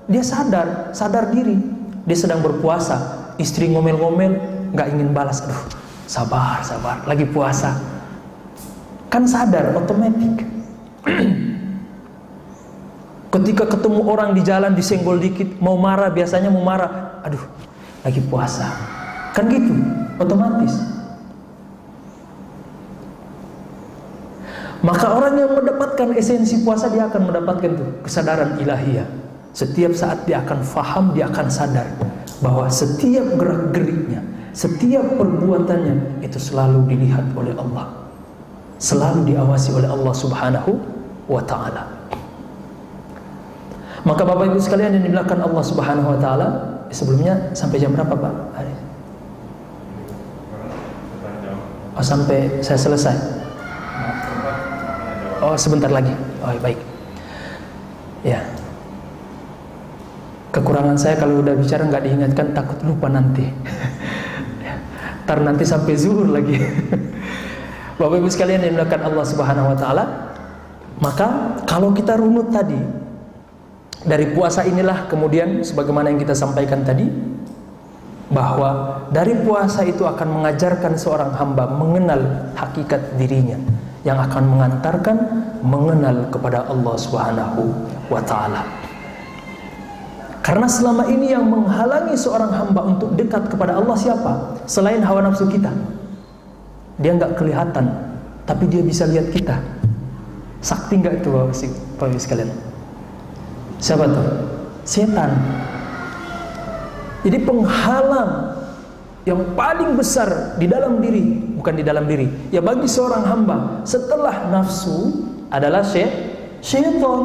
[SPEAKER 2] dia sadar diri, dia sedang berpuasa. Istri ngomel-ngomel, nggak ingin balas, aduh sabar, lagi puasa. Kan sadar, otomatis. Ketika ketemu orang di jalan disenggol dikit, mau marah, biasanya mau marah, aduh, lagi puasa. Kan gitu, otomatis. Maka orang yang mendapatkan esensi puasa, dia akan mendapatkan itu, kesadaran ilahiyah. Setiap saat dia akan faham, dia akan sadar bahwa setiap gerak-geriknya, setiap perbuatannya itu selalu dilihat oleh Allah, selalu diawasi oleh Allah Subhanahu wa ta'ala. Maka Bapak Ibu sekalian yang dimuliakan Allah Subhanahu wa ta'ala, sebelumnya sampai jam berapa Pak? Oh, sampai saya selesai. Oh, sebentar lagi. Oh, baik. Ya. Kekurangan saya kalau udah bicara nggak diingatkan, takut lupa nanti. Ntar nanti sampai zuhur lagi. Bapak Ibu sekalian yang dimuliakan Allah Subhanahu wa ta'ala, maka kalau kita runut tadi, dari puasa inilah kemudian sebagaimana yang kita sampaikan tadi, bahwa dari puasa itu akan mengajarkan seorang hamba mengenal hakikat dirinya, yang akan mengantarkan mengenal kepada Allah Subhanahu wa ta'ala. Karena selama ini yang menghalangi seorang hamba untuk dekat kepada Allah siapa? Selain hawa nafsu kita. Dia nggak kelihatan, tapi dia bisa lihat kita. Sakti nggak itu Bapak Ibu sekalian? Siapa tuh? Setan. Jadi penghalang yang paling besar di dalam diri, bukan di dalam diri, ya bagi seorang hamba setelah nafsu adalah syaitan.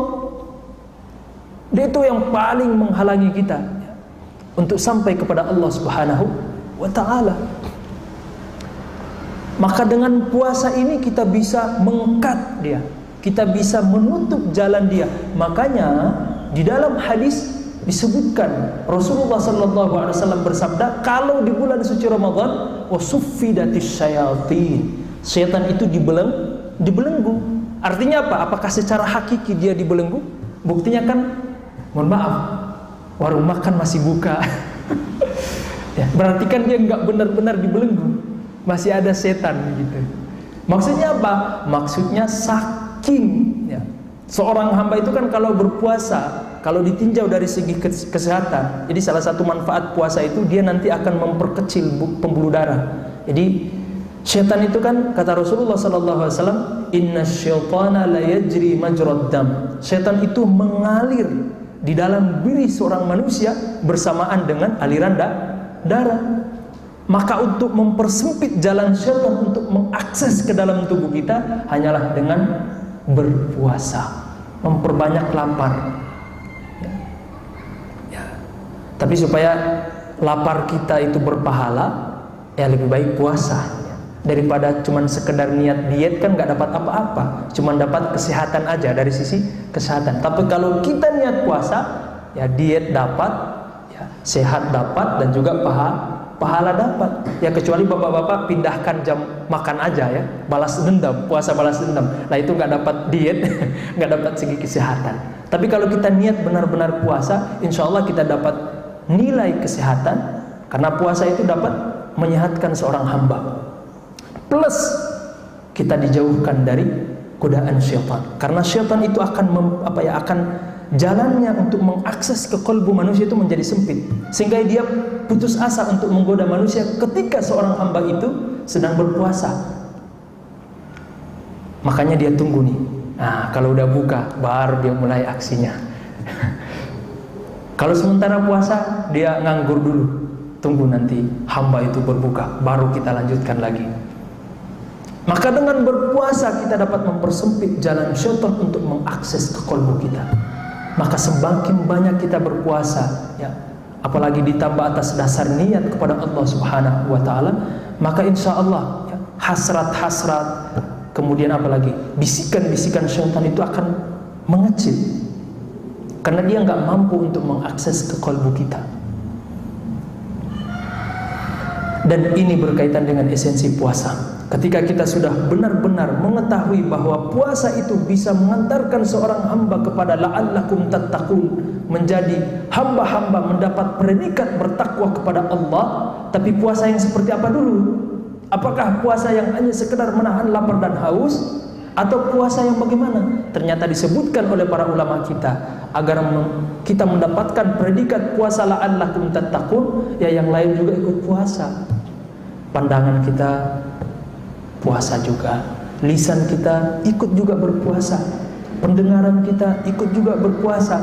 [SPEAKER 2] Dia itu yang paling menghalangi kita untuk sampai kepada Allah Subhanahu wa ta'ala. Maka dengan puasa ini kita bisa mengkat dia, kita bisa menutup jalan dia. Makanya di dalam hadis disebutkan Rasulullah sallallahu alaihi wasallam bersabda, kalau di bulan suci Ramadan wasuffidatis syayatin, setan itu dibelenggu. Artinya apa? Apakah secara hakiki dia dibelenggu? Buktinya kan, mohon maaf, warung makan masih buka. Ya, berarti kan dia nggak benar-benar dibelenggu, masih ada setan gitu. Maksudnya apa? Maksudnya saking ya, seorang hamba itu kan kalau berpuasa, kalau ditinjau dari segi kesehatan, jadi salah satu manfaat puasa itu dia nanti akan memperkecil pembuluh darah. Jadi setan itu kan kata Rasulullah sallallahu alaihi wasallam, inna syaitana la yajri majrad dam. Setan itu mengalir di dalam diri seorang manusia bersamaan dengan aliran darah. Maka untuk mempersempit jalan syaitan untuk mengakses ke dalam tubuh kita hanyalah dengan berpuasa, memperbanyak lapar. Ya. Tapi supaya lapar kita itu berpahala, ya lebih baik puasa. Daripada cuman sekedar niat diet kan nggak dapat apa-apa, cuman dapat kesehatan aja dari sisi kesehatan. Tapi kalau kita niat puasa, ya diet dapat, ya sehat dapat, dan juga pahala dapat. Ya kecuali bapak-bapak pindahkan jam makan aja ya, balas dendam, puasa balas dendam. Nah itu nggak dapat diet, nggak dapat segi kesehatan. Tapi kalau kita niat benar-benar puasa, insya Allah kita dapat nilai kesehatan, karena puasa itu dapat menyehatkan seorang hamba. Plus kita dijauhkan dari godaan syaitan, karena syaitan itu akan akan jalannya untuk mengakses ke kalbu manusia itu menjadi sempit, sehingga dia putus asa untuk menggoda manusia ketika seorang hamba itu sedang berpuasa. Makanya dia tunggu nih, nah kalau udah buka baru dia mulai aksinya. Kalau sementara puasa dia nganggur dulu, tunggu nanti hamba itu berbuka baru kita lanjutkan lagi. Maka dengan berpuasa kita dapat mempersempit jalan syaitan untuk mengakses ke kalbu kita. Maka semakin banyak kita berpuasa, ya, apalagi ditambah atas dasar niat kepada Allah Subhanahu wa ta'ala, maka insya Allah ya, hasrat-hasrat, kemudian apalagi bisikan-bisikan syaitan itu akan mengecil, karena dia nggak mampu untuk mengakses ke kalbu kita. Dan ini berkaitan dengan esensi puasa. Ketika kita sudah benar-benar mengetahui bahwa puasa itu bisa mengantarkan seorang hamba kepada la'allakum tattaqun, menjadi hamba-hamba mendapat predikat bertakwa kepada Allah. Tapi puasa yang seperti apa dulu? Apakah puasa yang hanya sekedar menahan lapar dan haus, atau puasa yang bagaimana? Ternyata disebutkan oleh para ulama kita, agar kita mendapatkan predikat puasa la'allakum tattaqun, ya yang lain juga ikut puasa. Pandangan kita puasa juga, lisan kita ikut juga berpuasa, pendengaran kita ikut juga berpuasa.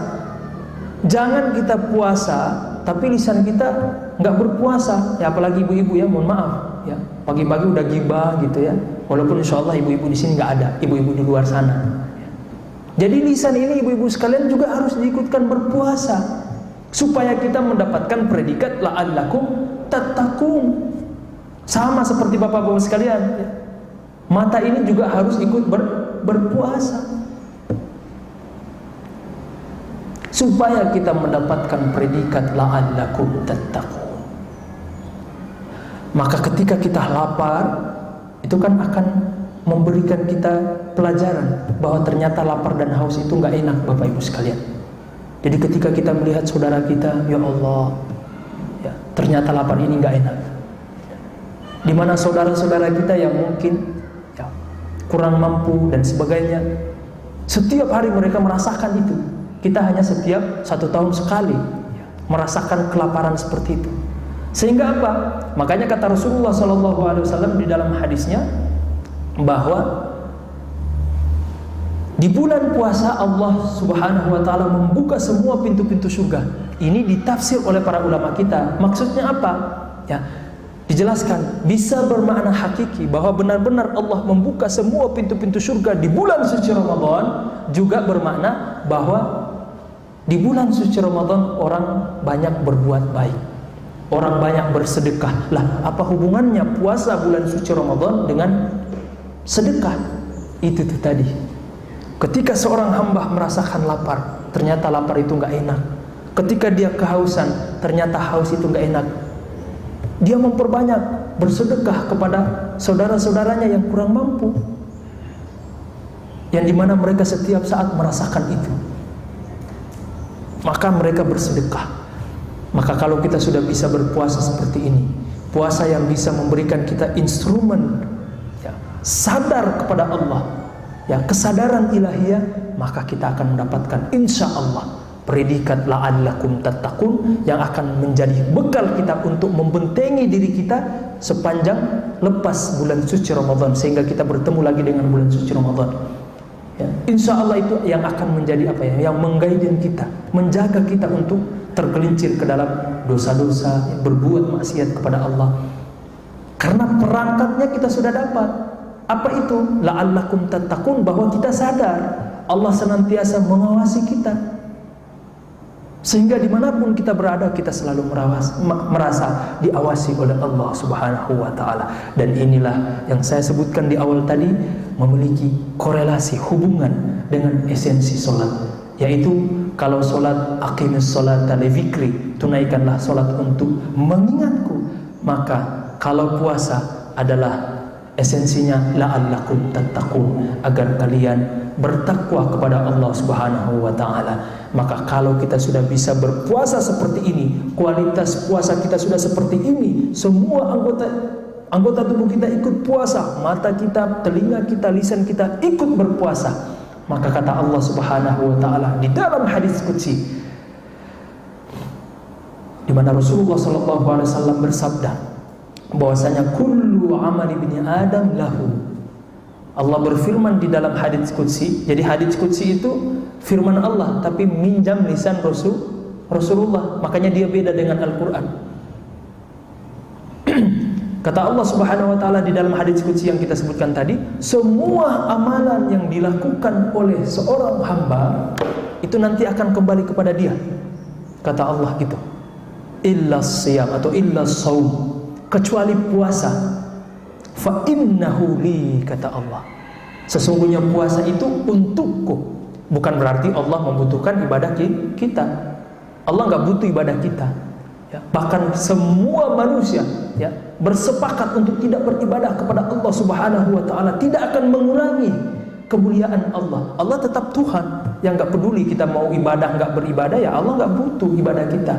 [SPEAKER 2] Jangan kita puasa tapi lisan kita nggak berpuasa, ya apalagi ibu-ibu ya, mohon maaf ya, pagi-pagi udah gibah gitu ya. Walaupun insya Allah ibu-ibu di sini nggak ada, ibu-ibu di luar sana. Jadi lisan ini ibu-ibu sekalian juga harus diikutkan berpuasa supaya kita mendapatkan predikat la'allakum tattaqun. Sama seperti bapak-bapak sekalian ya. Mata ini juga harus ikut berpuasa supaya kita mendapatkan predikat la'allakum tattaqun. Maka ketika kita lapar, itu kan akan memberikan kita pelajaran bahwa ternyata lapar dan haus itu nggak enak, Bapak Ibu sekalian. Jadi ketika kita melihat saudara kita, ya Allah, ya, ternyata lapar ini nggak enak. Di mana saudara-saudara kita yang mungkin ya, kurang mampu dan sebagainya, setiap hari mereka merasakan itu. Kita hanya setiap 1 tahun sekali merasakan kelaparan seperti itu. Sehingga apa? Makanya kata Rasulullah SAW di dalam hadisnya bahwa di bulan puasa Allah Subhanahu wa taala membuka semua pintu-pintu surga. Ini ditafsir oleh para ulama kita. Maksudnya apa? Ya, dijelaskan bisa bermakna hakiki bahwa benar-benar Allah membuka semua pintu-pintu surga di bulan suci Ramadan, juga bermakna bahwa di bulan suci Ramadan orang banyak berbuat baik, orang banyak bersedekah. Lah, apa hubungannya puasa bulan suci Ramadan dengan sedekah? Itu tuh tadi. Ketika seorang hamba merasakan lapar, ternyata lapar itu nggak enak. Ketika dia kehausan, ternyata haus itu nggak enak. Dia memperbanyak bersedekah kepada saudara-saudaranya yang kurang mampu, yang dimana mereka setiap saat merasakan itu. Maka mereka bersedekah. Maka kalau kita sudah bisa berpuasa seperti ini, puasa yang bisa memberikan kita instrumen ya, sadar kepada Allah, ya, kesadaran ilahiyah, maka kita akan mendapatkan insya Allah predikat la'allakum tattaqun yang akan menjadi bekal kita untuk membentengi diri kita sepanjang lepas bulan suci Ramadan, sehingga kita bertemu lagi dengan bulan suci Ramadan. Ya, insya Allah itu yang akan menjadi apa ya, yang mengguide kita, menjaga kita untuk tergelincir ke dalam dosa-dosa, berbuat maksiat kepada Allah. Karena perangkatnya kita sudah dapat. Apa itu? La'allakum tattaqun, bahwa kita sadar Allah senantiasa mengawasi kita, sehingga dimanapun kita berada kita selalu merasa diawasi oleh Allah Subhanahu wa ta'ala. Dan inilah yang saya sebutkan di awal tadi, memiliki korelasi hubungan dengan esensi solat, yaitu kalau solat aqimis solata li dzikri, tunaikanlah solat untuk mengingatku. Maka kalau puasa adalah esensinya la'allakum tattaqun, agar kalian bertakwa kepada Allah Subhanahu wa ta'ala. Maka kalau kita sudah bisa berpuasa seperti ini, kualitas puasa kita sudah seperti ini, semua anggota tubuh kita ikut puasa, mata kita, telinga kita, lisan kita ikut berpuasa, maka kata Allah Subhanahu wa ta'ala di dalam hadis qudsi, di mana Rasulullah SAW bersabda bahwasanya kullu amali ibni Adam lahu. Allah berfirman di dalam hadis qudsi. Jadi hadis qudsi itu firman Allah, tapi minjam lisan Rasulullah. Makanya dia beda dengan Al-Quran. Kata Allah Subhanahu wa ta'ala di dalam hadis qudsi yang kita sebutkan tadi, semua amalan yang dilakukan oleh seorang hamba itu nanti akan kembali kepada dia. Kata Allah gitu. Illa siyam atau illa saum, kecuali puasa. Fa innahu li, kata Allah, sesungguhnya puasa itu untukku. Bukan berarti Allah membutuhkan ibadah kita. Allah nggak butuh ibadah kita. Ya, bahkan semua manusia ya, bersepakat untuk tidak beribadah kepada Allah Subhanahu wa ta'ala, tidak akan mengurangi kemuliaan Allah. Allah tetap Tuhan yang nggak peduli kita mau ibadah nggak beribadah, ya Allah nggak butuh ibadah kita.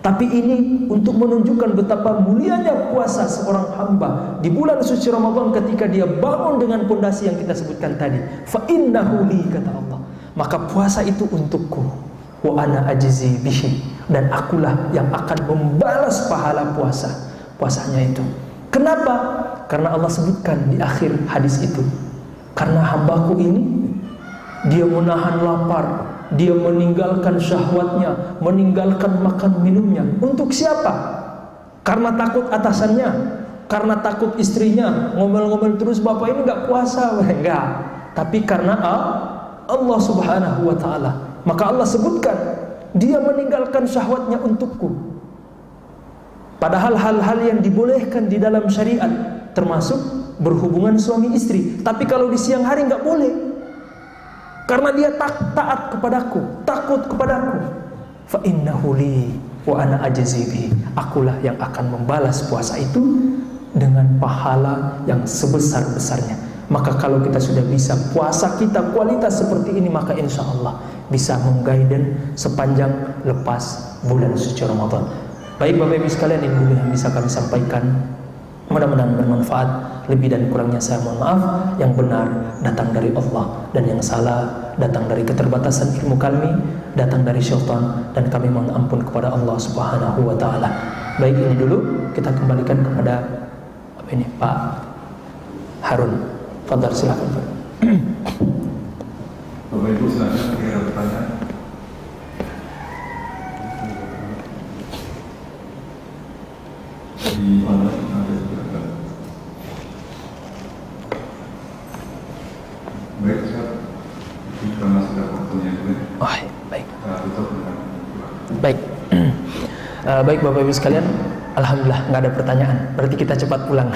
[SPEAKER 2] Tapi ini untuk menunjukkan betapa mulianya puasa seorang hamba di bulan suci Ramadan ketika dia bangun dengan pondasi yang kita sebutkan tadi. Fa innahu li, kata Allah, maka puasa itu untukku. wa ana ajzi bihi, dan akulah yang akan membalas pahala puasanya itu. Kenapa? Karena Allah sebutkan di akhir hadis itu, karena hambaku ini dia menahan lapar, dia meninggalkan syahwatnya, meninggalkan makan minumnya. Untuk siapa? Karena takut atasannya, karena takut istrinya, ngomel-ngomel terus, bapak ini nggak puasa, enggak. Tapi karena Allah Subhanahu wa ta'ala. Maka Allah sebutkan, dia meninggalkan syahwatnya untukku. Padahal hal-hal yang dibolehkan di dalam syariat, termasuk berhubungan suami istri. Tapi kalau di siang hari nggak boleh, karena dia taat kepadaku, takut kepadaku. Fa innahu li wa ana ajzi bihi, akulah yang akan membalas puasa itu dengan pahala yang sebesar-besarnya. Maka kalau kita sudah bisa puasa kita kualitas seperti ini, maka insya Allah bisa menggaiden sepanjang lepas bulan suci Ramadan. Baik Bapak Ibu sekalian, ini dulu yang bisa kami sampaikan. Mudah-mudahan bermanfaat. Lebih dan kurangnya saya mohon maaf. Yang benar datang dari Allah, dan yang salah datang dari keterbatasan ilmu kami, datang dari syaitan, dan kami mohon ampun kepada Allah Subhanahu wa ta'ala. Baik, ini dulu kita kembalikan kepada Pak Harun. Fadhal, silakan Pak.
[SPEAKER 1] Bapak Ibu silakan, ada pertanyaan. Di mana ada juga. Baik, karena sudah waktunya itu.
[SPEAKER 2] Oh, baik.
[SPEAKER 1] Tutup dengan
[SPEAKER 2] baik. Baik Bapak Ibu sekalian, alhamdulillah nggak ada pertanyaan. Berarti kita cepat pulang.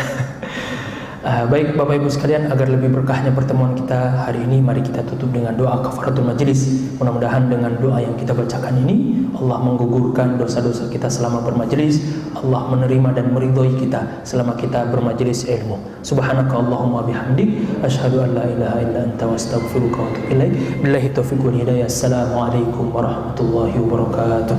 [SPEAKER 2] Baik Bapak Ibu sekalian, agar lebih berkahnya pertemuan kita hari ini, mari kita tutup dengan doa kafaratul majelis. Mudah-mudahan dengan doa yang kita bacakan ini, Allah menggugurkan dosa-dosa kita selama bermajelis. Allah menerima dan meridhoi kita selama kita bermajelis ilmu. Subhanaka Allahumma bihamdik, asyhadu an la ilaha illa anta, astaghfiruka wa atubu ilaik. Billahi taufiq wal hidayah. Assalamualaikum warahmatullahi wabarakatuh.